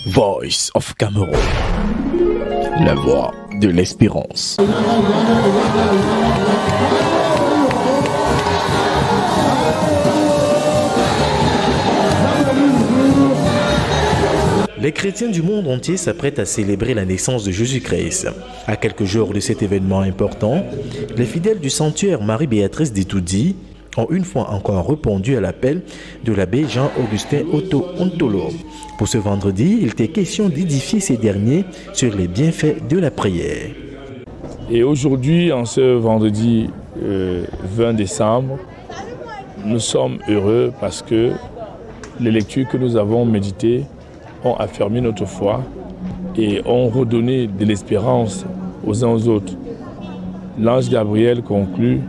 Voice of Cameroun, la voix de l'espérance. Les chrétiens du monde entier s'apprêtent à célébrer la naissance de Jésus-Christ. À quelques jours de cet événement important, les fidèles du sanctuaire Marie-Béatrice d'Etoudi ont une fois encore répondu à l'appel de l'abbé Jean-Augustin Otto Ntolo. Pour ce vendredi, il était question d'édifier ces derniers sur les bienfaits de la prière. Et aujourd'hui, en ce vendredi 20 décembre, nous sommes heureux parce que les lectures que nous avons méditées ont affermi notre foi et ont redonné de l'espérance aux uns aux autres. L'ange Gabriel conclut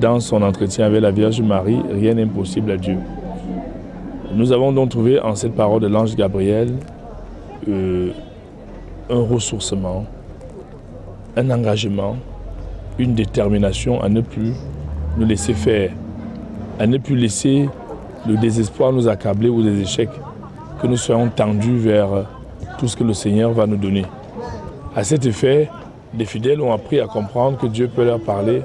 dans son entretien avec la Vierge Marie, rien n'est impossible à Dieu. Nous avons donc trouvé en cette parole de l'ange Gabriel un ressourcement, un engagement, une détermination à ne plus nous laisser faire, à ne plus laisser le désespoir nous accabler ou des échecs, que nous soyons tendus vers tout ce que le Seigneur va nous donner. À cet effet, les fidèles ont appris à comprendre que Dieu peut leur parler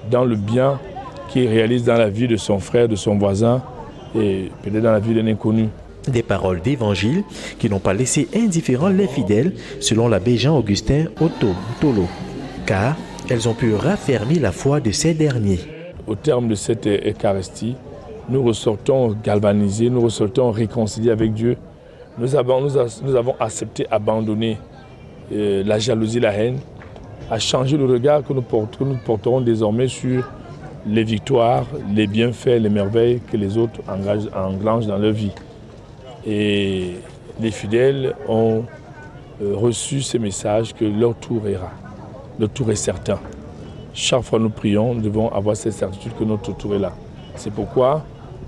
dans le bien qu'il réalise dans la vie de son frère, de son voisin et peut-être dans la vie d'un inconnu. Des paroles d'évangile qui n'ont pas laissé indifférents les fidèles, selon l'abbé Jean-Augustin Otto Ntolo, car elles ont pu raffermir la foi de ces derniers. Au terme de cette Eucharistie, nous ressortons galvanisés, nous ressortons réconciliés avec Dieu. Nous avons accepté d'abandonner la jalousie, la haine, à changer le regard que nous porterons désormais sur les victoires, les bienfaits, les merveilles que les autres engrangent dans leur vie. Et les fidèles ont reçu ces messages que leur tour ira. Leur tour est certain. Chaque fois que nous prions, nous devons avoir cette certitude que notre tour est là. C'est pourquoi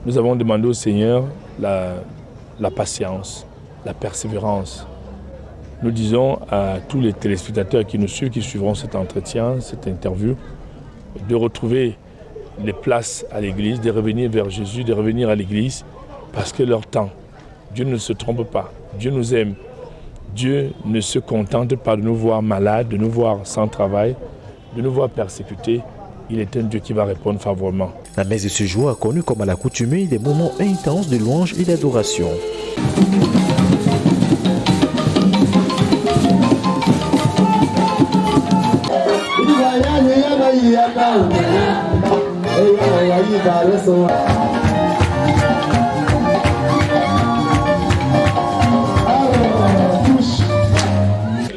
nous avons demandé au Seigneur la patience, la persévérance. Nous disons à tous les téléspectateurs qui nous suivent, qui suivront cet entretien, cette interview, de retrouver les places à l'église, de revenir vers Jésus, de revenir à l'église, parce que leur temps, Dieu ne se trompe pas, Dieu nous aime. Dieu ne se contente pas de nous voir malades, de nous voir sans travail, de nous voir persécutés. Il est un Dieu qui va répondre favorablement. La messe de ce jour a connu comme à l'accoutumée des moments intenses de louange et d'adoration.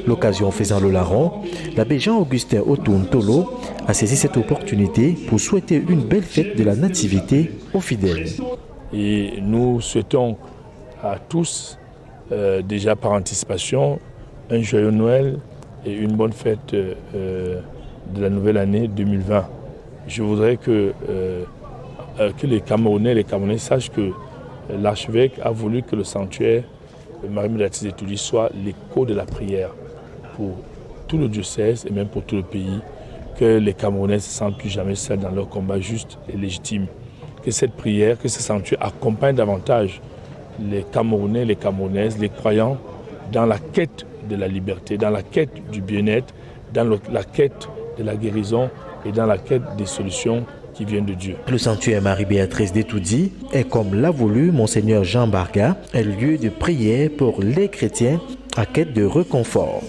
L'occasion faisant le larron, l'abbé Jean-Augustin Otto Ntolo a saisi cette opportunité pour souhaiter une belle fête de la nativité aux fidèles. Et nous souhaitons à tous, déjà par anticipation, un joyeux Noël et une bonne fête de la nouvelle année 2020. Je voudrais que les Camerounais et les Camerounais sachent que l'archevêque a voulu que le sanctuaire Marie-Béatrice d'Etoudi soit l'écho de la prière pour tout le diocèse et même pour tout le pays, que les Camerounais ne se sentent plus jamais seuls dans leur combat juste et légitime. Que cette prière, que ce sanctuaire accompagne davantage les Camerounais, les Camerounaises, les croyants dans la quête de la liberté, dans la quête du bien-être, dans la quête de la guérison et dans la quête des solutions qui viennent de Dieu. Le sanctuaire Marie-Béatrice d'Etoudi est, comme l'a voulu Monseigneur Jean Barga, un lieu de prière pour les chrétiens à quête de réconfort.